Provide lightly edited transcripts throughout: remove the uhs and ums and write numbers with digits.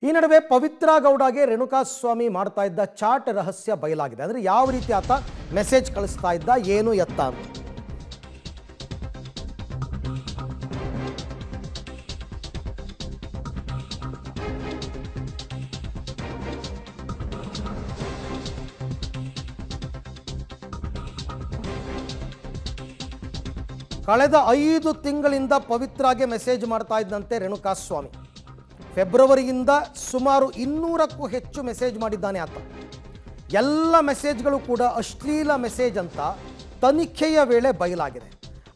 ಈ ನಡುವೆ ಪವಿತ್ರ ಗೌಡಗೆ ರೇಣುಕಾಸ್ವಾಮಿ ಮಾಡ್ತಾ ಇದ್ದ ಚಾಟ್ ರಹಸ್ಯ ಬಯಲಾಗಿದೆ. ಅಂದರೆ ಯಾವ ರೀತಿ ಆತ ಮೆಸೇಜ್ ಕಳಿಸ್ತಾ ಇದ್ದ, ಏನು ಎತ್ತ ಅಂತ. ಕಳೆದ 5 ತಿಂಗಳಿಂದ ಪವಿತ್ರಾಗೆ ಮೆಸೇಜ್ ಮಾಡ್ತಾ ಇದ್ದಂತೆ ರೇಣುಕಾಸ್ವಾಮಿ. ಫೆಬ್ರವರಿಯಿಂದ ಸುಮಾರು 200ಕ್ಕೂ ಹೆಚ್ಚು ಮೆಸೇಜ್ ಮಾಡಿದ್ದಾನೆ ಆತ. ಎಲ್ಲ ಮೆಸೇಜ್ಗಳು ಕೂಡ ಅಶ್ಲೀಲ ಮೆಸೇಜ್ ಅಂತ ತನಿಖೆಯ ವೇಳೆ ಬಯಲಾಗಿದೆ.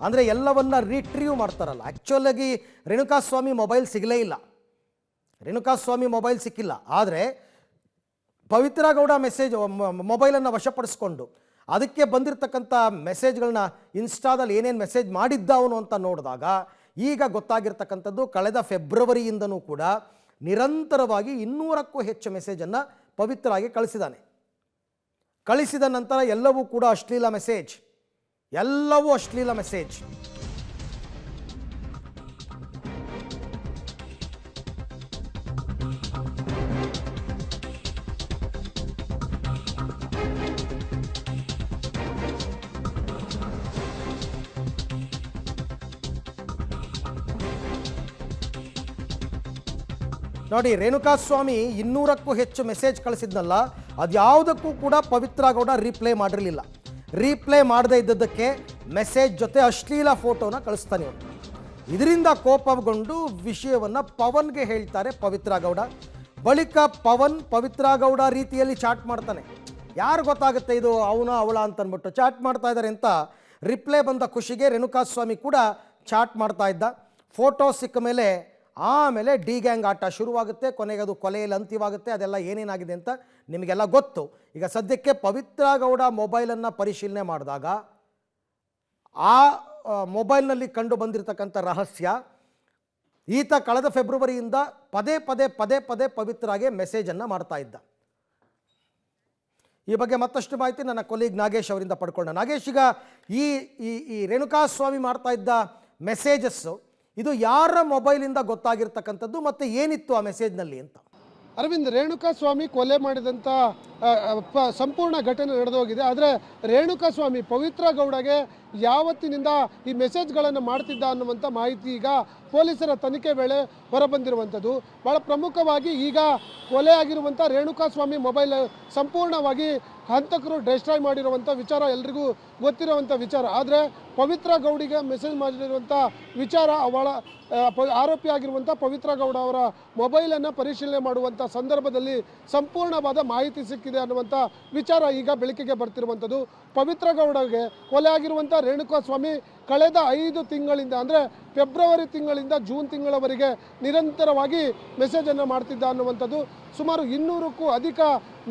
ಅಂದರೆ ಎಲ್ಲವನ್ನ ರಿಟ್ರೀವ್ ಮಾಡ್ತಾರಲ್ಲ, ಆ್ಯಕ್ಚುಲಾಗಿ ರೇಣುಕಾಸ್ವಾಮಿ ಮೊಬೈಲ್ ಸಿಗಲೇ ಇಲ್ಲ, ರೇಣುಕಾಸ್ವಾಮಿ ಮೊಬೈಲ್ ಸಿಕ್ಕಿಲ್ಲ. ಆದರೆ ಪವಿತ್ರ ಗೌಡ ಮೊಬೈಲನ್ನು ವಶಪಡಿಸ್ಕೊಂಡು ಅದಕ್ಕೆ ಬಂದಿರತಕ್ಕಂಥ ಮೆಸೇಜ್ಗಳನ್ನ ಇನ್ಸ್ಟಾದಲ್ಲಿ ಏನೇನು ಮೆಸೇಜ್ ಮಾಡಿದ್ದ ಅವನು ಅಂತ ನೋಡಿದಾಗ ಈಗ ಗೊತ್ತಾಗಿರ್ತಕ್ಕಂಥದ್ದು, ಕಳೆದ ಫೆಬ್ರವರಿಯಿಂದನೂ ಕೂಡ ನಿರಂತರವಾಗಿ 200ಕ್ಕೂ ಹೆಚ್ಚು ಮೆಸೇಜನ್ನು ಪವಿತ್ರಾಗೆ ಕಳಿಸಿದ್ದಾನೆ. ಕಳಿಸಿದ ನಂತರ ಎಲ್ಲವೂ ಕೂಡ ಅಶ್ಲೀಲ ಮೆಸೇಜ್, ಎಲ್ಲವೂ ಅಶ್ಲೀಲ ಮೆಸೇಜ್. ನೋಡಿ, ರೇಣುಕಾಸ್ವಾಮಿ 200ಕ್ಕೂ ಹೆಚ್ಚು ಮೆಸೇಜ್ ಕಳಿಸಿದ್ನಲ್ಲ, ಅದ್ಯಾವುದಕ್ಕೂ ಕೂಡ ಪವಿತ್ರ ಗೌಡ ರೀಪ್ಲೇ ಮಾಡಿರಲಿಲ್ಲ. ರೀಪ್ಲೇ ಮಾಡದೇ ಇದ್ದದ್ದಕ್ಕೆ ಮೆಸೇಜ್ ಜೊತೆ ಅಶ್ಲೀಲ ಫೋಟೋನ ಕಳಿಸ್ತಾನೆ ಅವನು. ಇದರಿಂದ ಕೋಪಗೊಂಡು ವಿಷಯವನ್ನು ಪವನ್ಗೆ ಹೇಳ್ತಾರೆ ಪವಿತ್ರ ಗೌಡ. ಬಳಿಕ ಪವನ್ ಪವಿತ್ರ ಗೌಡ ರೀತಿಯಲ್ಲಿ ಚಾಟ್ ಮಾಡ್ತಾನೆ. ಯಾರು ಗೊತ್ತಾಗುತ್ತೆ ಇದು ಅವನ ಅವಳ ಅಂತನ್ಬಿಟ್ಟು ಚಾಟ್ ಮಾಡ್ತಾ ಇದ್ದಾರೆ ಅಂತ ರಿಪ್ಲೈ ಬಂದ ಖುಷಿಗೆ ರೇಣುಕಾಸ್ವಾಮಿ ಕೂಡ ಚಾಟ್ ಮಾಡ್ತಾ ಇದ್ದ. ಫೋಟೋ ಸಿಕ್ಕ ಮೇಲೆ ಆಮೇಲೆ ಡಿ ಗ್ಯಾಂಗ್ ಆಟ ಶುರುವಾಗುತ್ತೆ. ಕೊನೆಗೆ ಅದು ಕೊಲೆಯಲ್ಲಿ ಅಂತ್ಯವಾಗುತ್ತೆ. ಅದೆಲ್ಲ ಏನೇನಾಗಿದೆ ಅಂತ ನಿಮಗೆಲ್ಲ ಗೊತ್ತು. ಈಗ ಸದ್ಯಕ್ಕೆ ಪವಿತ್ರ ಗೌಡ ಮೊಬೈಲನ್ನು ಪರಿಶೀಲನೆ ಮಾಡಿದಾಗ ಆ ಮೊಬೈಲ್ನಲ್ಲಿ ಕಂಡು ಬಂದಿರತಕ್ಕಂಥ ರಹಸ್ಯ, ಈತ ಕಳೆದ ಫೆಬ್ರವರಿಯಿಂದ ಪದೇ ಪದೇ ಪವಿತ್ರಾಗೆ ಮೆಸೇಜನ್ನು ಮಾಡ್ತಾ ಇದ್ದ. ಈ ಬಗ್ಗೆ ಮತ್ತಷ್ಟು ಮಾಹಿತಿ ನನ್ನ ಕೊಲೀಗ್ ನಾಗೇಶ್ ಅವರಿಂದ ಪಡ್ಕೊಂಡ. ನಾಗೇಶ್, ಈಗ ಈ ರೇಣುಕಾಸ್ವಾಮಿ ಮಾಡ್ತಾ ಇದ್ದ ಮೆಸೇಜಸ್ಸು ಇದು ಯಾರ ಮೊಬೈಲಿಂದ ಗೊತ್ತಾಗಿರ್ತಕ್ಕಂಥದ್ದು ಮತ್ತು ಏನಿತ್ತು ಆ ಮೆಸೇಜ್ನಲ್ಲಿ ಅಂತ? ಅರವಿಂದ್, ರೇಣುಕಾಸ್ವಾಮಿ ಕೊಲೆ ಮಾಡಿದಂಥ ಸಂಪೂರ್ಣ ಘಟನೆ ನಡೆದೋಗಿದೆ. ಆದರೆ ರೇಣುಕಾಸ್ವಾಮಿ ಪವಿತ್ರ ಗೌಡಗೆ ಯಾವತ್ತಿನಿಂದ ಈ ಮೆಸೇಜ್ಗಳನ್ನು ಮಾಡ್ತಿದ್ದ ಅನ್ನುವಂಥ ಮಾಹಿತಿ ಈಗ ಪೊಲೀಸರ ತನಿಖೆ ವೇಳೆ ಹೊರಬಂದಿರುವಂಥದ್ದು. ಭಾಳ ಪ್ರಮುಖವಾಗಿ ಈಗ ಕೊಲೆ ಆಗಿರುವಂಥ ರೇಣುಕಾಸ್ವಾಮಿ ಮೊಬೈಲ್ ಸಂಪೂರ್ಣವಾಗಿ ಹಂತಕರು ಡೆಸ್ಟ್ರಾಯ್ ಮಾಡಿರುವಂಥ ವಿಚಾರ ಎಲ್ರಿಗೂ ಗೊತ್ತಿರುವಂಥ ವಿಚಾರ. ಆದರೆ ಪವಿತ್ರ ಗೌಡಿಗೆ ಮೆಸೇಜ್ ಮಾಡಿರುವಂಥ ವಿಚಾರ, ಅವಳ ಆರೋಪಿಯಾಗಿರುವಂಥ ಪವಿತ್ರ ಗೌಡ ಅವರ ಮೊಬೈಲನ್ನು ಪರಿಶೀಲನೆ ಮಾಡುವಂಥ ಸಂದರ್ಭದಲ್ಲಿ ಸಂಪೂರ್ಣವಾದ ಮಾಹಿತಿ ಸಿಕ್ಕಿದೆ ಅನ್ನುವಂಥ ವಿಚಾರ ಈಗ ಬೆಳಕಿಗೆ ಬರ್ತಿರುವಂಥದ್ದು. ಪವಿತ್ರ ಗೌಡಗೆ ಕೊಲೆ ಆಗಿರುವಂಥ ರೇಣುಕಾಸ್ವಾಮಿ ಕಳೆದ 5 ತಿಂಗಳಿಂದ, ಅಂದರೆ ಫೆಬ್ರವರಿ ತಿಂಗಳಿಂದ ಜೂನ್ ತಿಂಗಳವರೆಗೆ ನಿರಂತರವಾಗಿ ಮೆಸೇಜನ್ನು ಮಾಡ್ತಿದ್ದ ಅನ್ನುವಂಥದ್ದು. ಸುಮಾರು 200ಕ್ಕೂ ಅಧಿಕ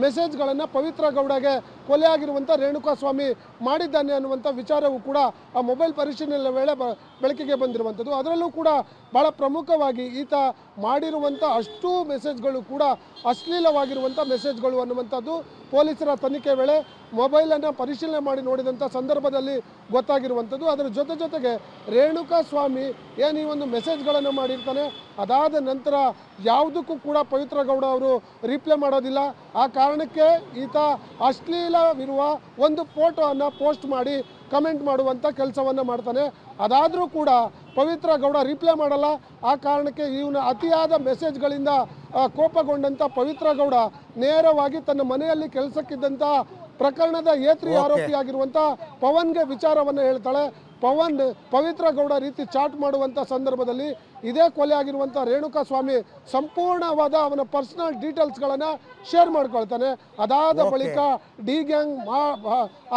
ಮೆಸೇಜ್ಗಳನ್ನು ಪವಿತ್ರ ಗೌಡಗೆ ಕೊಲೆ ಆಗಿರುವಂಥ ರೇಣುಕಾಸ್ವಾಮಿ ಮಾಡಿದ್ದಾನೆ ಅನ್ನುವಂಥ ವಿಚಾರವೂ ಕೂಡ ಆ ಮೊಬೈಲ್ ಪರಿಶೀಲನೆ ವೇಳೆ ಬೆಳಕಿಗೆ ಬಂದಿರುವಂಥದ್ದು. ಅದರಲ್ಲೂ ಕೂಡ ಭಾಳ ಪ್ರಮುಖವಾಗಿ ಈತ ಮಾಡಿರುವಂಥ ಅಷ್ಟೂ ಮೆಸೇಜ್ಗಳು ಕೂಡ ಅಶ್ಲೀಲವಾಗಿರುವಂಥ ಮೆಸೇಜ್ಗಳು ಅನ್ನುವಂಥದ್ದು ಪೊಲೀಸರ ತನಿಖೆ ವೇಳೆ ಮೊಬೈಲನ್ನು ಪರಿಶೀಲನೆ ಮಾಡಿ ನೋಡಿದಂಥ ಸಂದರ್ಭದಲ್ಲಿ ಗೊತ್ತಾಗಿರುವಂಥದ್ದು. ಅದರ ಜೊತೆಗೆ ರೇಣುಕಾಸ್ವಾಮಿ ಏನು ಈ ಒಂದು ಮೆಸೇಜ್ಗಳನ್ನು ಮಾಡಿರ್ತಾನೆ, ಅದಾದ ನಂತರ ಯಾವುದಕ್ಕೂ ಕೂಡ ಪವಿತ್ರ ಗೌಡ ಅವರು ರಿಪ್ಲೈ ಮಾಡೋದಿಲ್ಲ. ಆ ಕಾರಣಕ್ಕೆ ಈತ ಅಶ್ಲೀಲವಿರುವ ಒಂದು ಫೋಟೋವನ್ನು ಪೋಸ್ಟ್ ಮಾಡಿ ಕಮೆಂಟ್ ಮಾಡುವಂಥ ಕೆಲಸವನ್ನು ಮಾಡ್ತಾನೆ. ಅದಾದರೂ ಕೂಡ ಪವಿತ್ರ ಗೌಡ ರಿಪ್ಲೈ ಮಾಡಲ್ಲ. ಆ ಕಾರಣಕ್ಕೆ ಇವನ ಅತಿಯಾದ ಮೆಸೇಜ್ಗಳಿಂದ ಕೋಪಗೊಂಡಂಥ ಪವಿತ್ರ ಗೌಡ ನೇರವಾಗಿ ತನ್ನ ಮನೆಯಲ್ಲಿ ಕೆಲಸಕ್ಕಿದ್ದಂಥ ಪ್ರಕರಣದ ಆರೋಪಿಯಾಗಿರುವಂಥ ಪವನ್ಗೆ ವಿಚಾರವನ್ನು ಹೇಳ್ತಾಳೆ. ಪವಿತ್ರ ಗೌಡ ರೀತಿ ಚಾಟ್ ಮಾಡುವಂಥ ಸಂದರ್ಭದಲ್ಲಿ ಇದೇ ಕೊಲೆ ಆಗಿರುವಂಥ ರೇಣುಕಾಸ್ವಾಮಿ ಸಂಪೂರ್ಣವಾದ ಅವನ ಪರ್ಸನಲ್ ಡೀಟೇಲ್ಸ್ಗಳನ್ನು ಶೇರ್ ಮಾಡ್ಕೊಳ್ತಾನೆ. ಅದಾದ ಬಳಿಕ ಡಿ ಗ್ಯಾಂಗ್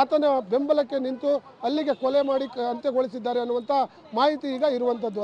ಆತನ ಬೆಂಬಲಕ್ಕೆ ನಿಂತು ಅಲ್ಲಿಗೆ ಕೊಲೆ ಮಾಡಿ ಅಂತ್ಯಗೊಳಿಸಿದ್ದಾರೆ ಅನ್ನುವಂಥ ಮಾಹಿತಿ ಈಗ ಇರುವಂಥದ್ದು.